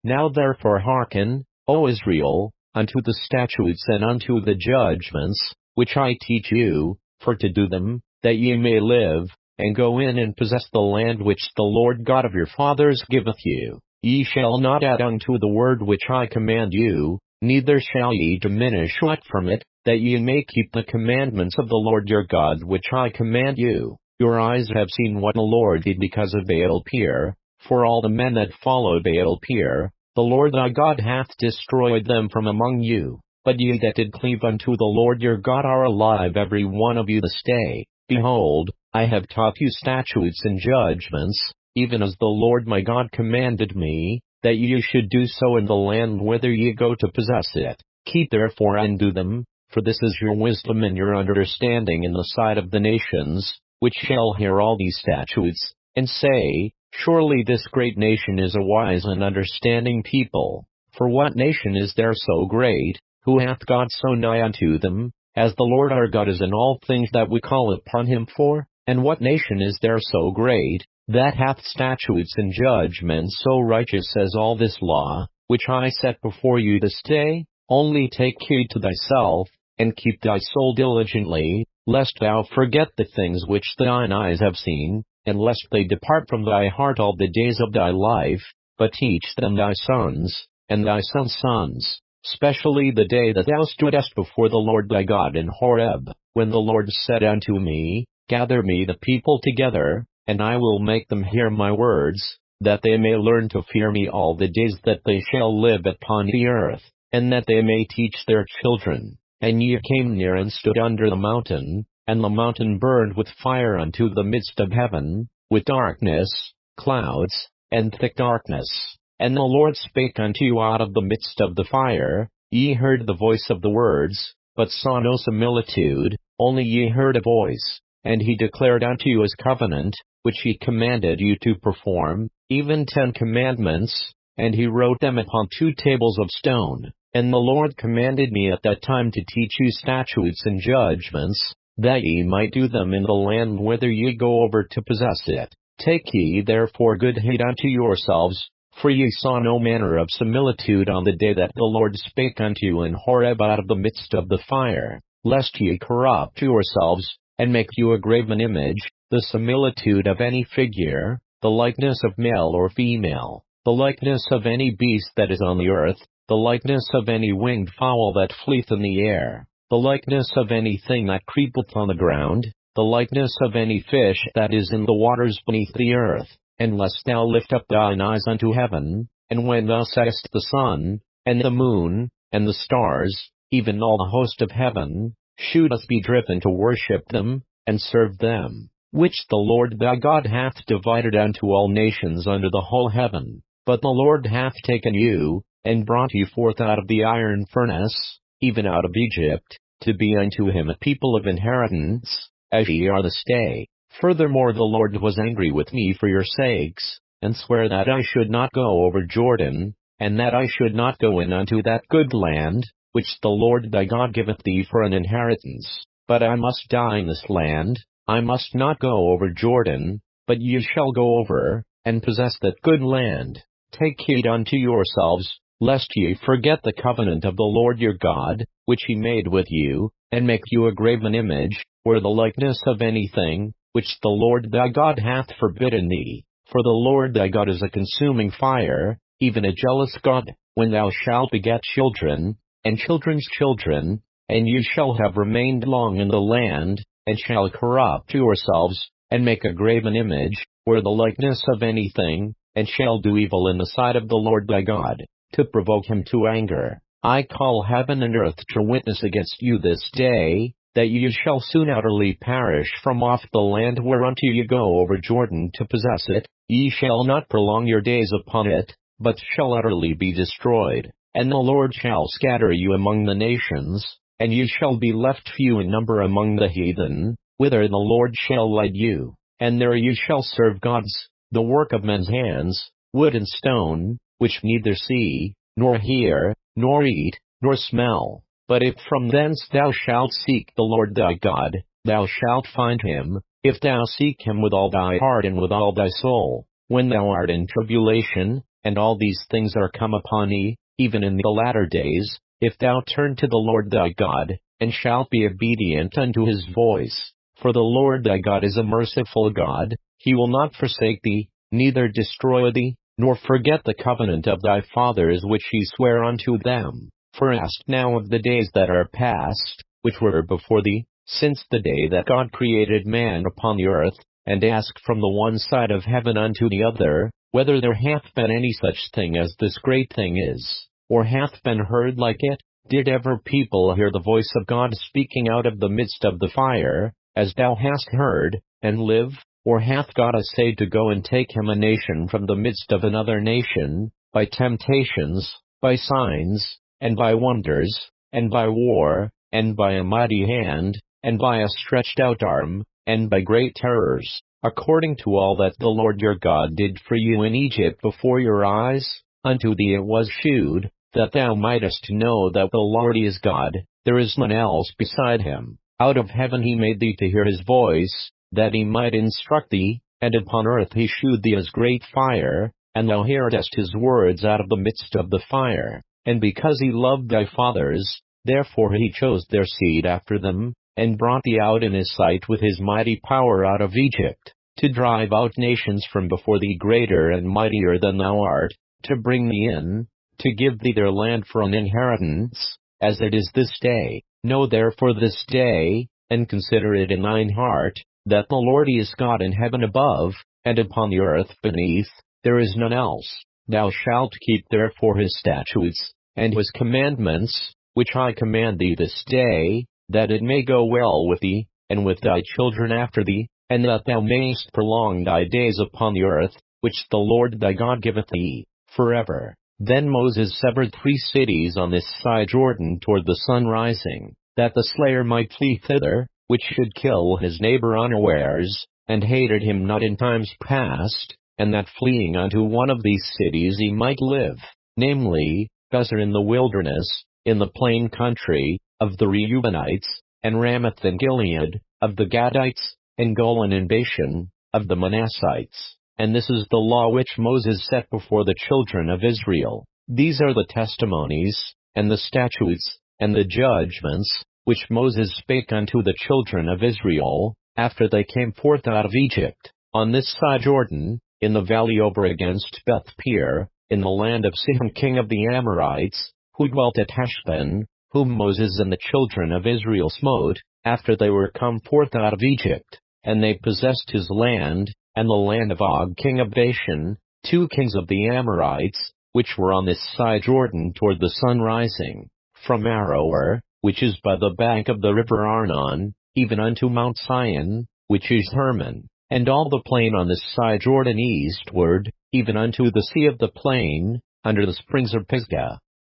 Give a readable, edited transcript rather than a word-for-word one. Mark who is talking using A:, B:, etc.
A: Now therefore hearken, O Israel, unto the statutes and unto the judgments, which I teach you, for to do them, that ye may live, and go in and possess the land which the Lord God of your fathers giveth you. Ye shall not add unto the word which I command you, neither shall ye diminish aught from it, that ye may keep the commandments of the Lord your God which I command you. Your eyes have seen what the Lord did because of Baal-peor, for all the men that followed Baal-peor, the Lord thy God hath destroyed them from among you. But ye that did cleave unto the Lord your God are alive every one of you this day. Behold, I have taught you statutes and judgments, even as the Lord my God commanded me, that ye should do so in the land whither ye go to possess it. Keep therefore and do them, for this is your wisdom and your understanding in the sight of the nations, which shall hear all these statutes, and say, Surely this great nation is a wise and understanding people. For what nation is there so great, who hath God so nigh unto them, as the Lord our God is in all things that we call upon him for? And what nation is there so great, that hath statutes and judgments so righteous as all this law, which I set before you this day? Only take heed to thyself, and keep thy soul diligently, lest thou forget the things which thine eyes have seen, and lest they depart from thy heart all the days of thy life, but teach them thy sons, and thy sons' sons, specially the day that thou stoodest before the Lord thy God in Horeb, when the Lord said unto me, Gather me the people together, and I will make them hear my words, that they may learn to fear me all the days that they shall live upon the earth, and that they may teach their children. And ye came near and stood under the mountain, and the mountain burned with fire unto the midst of heaven, with darkness, clouds, and thick darkness. And the Lord spake unto you out of the midst of the fire. Ye heard the voice of the words, but saw no similitude, only ye heard a voice. And he declared unto you his covenant, which he commanded you to perform, even 10 commandments, and he wrote them upon 2 tables of stone. And the Lord commanded me at that time to teach you statutes and judgments, that ye might do them in the land whither ye go over to possess it. Take ye therefore good heed unto yourselves, for ye saw no manner of similitude on the day that the Lord spake unto you in Horeb out of the midst of the fire, lest ye corrupt yourselves, and make you a graven image, the similitude of any figure, the likeness of male or female, the likeness of any beast that is on the earth, the likeness of any winged fowl that fleeth in the air, the likeness of anything that creepeth on the ground, the likeness of any fish that is in the waters beneath the earth. Unless thou lift up thine eyes unto heaven, and when thou seest the sun, and the moon, and the stars, even all the host of heaven, shouldest be driven to worship them, and serve them, which the Lord thy God hath divided unto all nations under the whole heaven. But the Lord hath taken you, and brought you forth out of the iron furnace, even out of Egypt, to be unto him a people of inheritance, as ye are this day. Furthermore the Lord was angry with me for your sakes, and sware that I should not go over Jordan, and that I should not go in unto that good land, which the Lord thy God giveth thee for an inheritance. But I must die in this land, I must not go over Jordan, but ye shall go over, and possess that good land. Take heed unto yourselves, lest ye forget the covenant of the Lord your God, which he made with you, and make you a graven image, or the likeness of anything, which the Lord thy God hath forbidden thee. For the Lord thy God is a consuming fire, even a jealous God. When thou shalt beget children, and children's children, and ye shall have remained long in the land, and shall corrupt yourselves, and make a graven image, or the likeness of anything, and shall do evil in the sight of the Lord thy God, to provoke him to anger, I call heaven and earth to witness against you this day, that ye shall soon utterly perish from off the land whereunto ye go over Jordan to possess it. Ye shall not prolong your days upon it, but shall utterly be destroyed. And the Lord shall scatter you among the nations, and ye shall be left few in number among the heathen, whither the Lord shall lead you. And there ye shall serve gods, the work of men's hands, wood and stone, which neither see, nor hear, nor eat, nor smell. But if from thence thou shalt seek the Lord thy God, thou shalt find him, if thou seek him with all thy heart and with all thy soul. When thou art in tribulation, and all these things are come upon thee, even in the latter days, if thou turn to the Lord thy God, and shalt be obedient unto his voice. For the Lord thy God is a merciful God, he will not forsake thee, neither destroy thee, nor forget the covenant of thy fathers which he sware unto them. For ask now of the days that are past, which were before thee, since the day that God created man upon the earth, and ask from the one side of heaven unto the other, whether there hath been any such thing as this great thing is, or hath been heard like it? Did ever people hear the voice of God speaking out of the midst of the fire, as thou hast heard, and live? Or hath God essayed to go and take him a nation from the midst of another nation, by temptations, by signs, and by wonders, and by war, and by a mighty hand, and by a stretched out arm, and by great terrors, according to all that the Lord your God did for you in Egypt before your eyes? Unto thee it was shewed, that thou mightest know that the Lord is God, there is none else beside him. Out of heaven he made thee to hear his voice, that he might instruct thee, and upon earth he shewed thee as great fire, and thou heardest his words out of the midst of the fire. And because he loved thy fathers, therefore he chose their seed after them, and brought thee out in his sight with his mighty power out of Egypt, to drive out nations from before thee greater and mightier than thou art, to bring thee in, to give thee their land for an inheritance, as it is this day. Know therefore this day, and consider it in thine heart, that the Lord is God in heaven above, and upon the earth beneath, there is none else. Thou shalt keep therefore his statutes, and his commandments, which I command thee this day, that it may go well with thee, and with thy children after thee, and that thou mayest prolong thy days upon the earth, which the Lord thy God giveth thee, forever. Then Moses severed 3 cities on this side Jordan toward the sun rising, that the slayer might flee thither, which should kill his neighbor unawares, and hated him not in times past, and that fleeing unto one of these cities he might live, namely, Bezer in the wilderness, in the plain country, of the Reubenites, and Ramoth and Gilead, of the Gadites, and Golan and Bashan, of the Manassites. And this is the law which Moses set before the children of Israel. These are the testimonies, and the statutes, and the judgments, which Moses spake unto the children of Israel, after they came forth out of Egypt, on this side Jordan, in the valley over against Beth-peor, in the land of Sihon king of the Amorites, who dwelt at Heshbon, whom Moses and the children of Israel smote, after they were come forth out of Egypt. And they possessed his land, and the land of Og king of Bashan, 2 kings of the Amorites, which were on this side Jordan toward the sun rising, from Aroer, which is by the bank of the river Arnon, even unto Mount Sion, which is Hermon, and all the plain on this side Jordan eastward, even unto the sea of the plain, under the springs of Pisgah.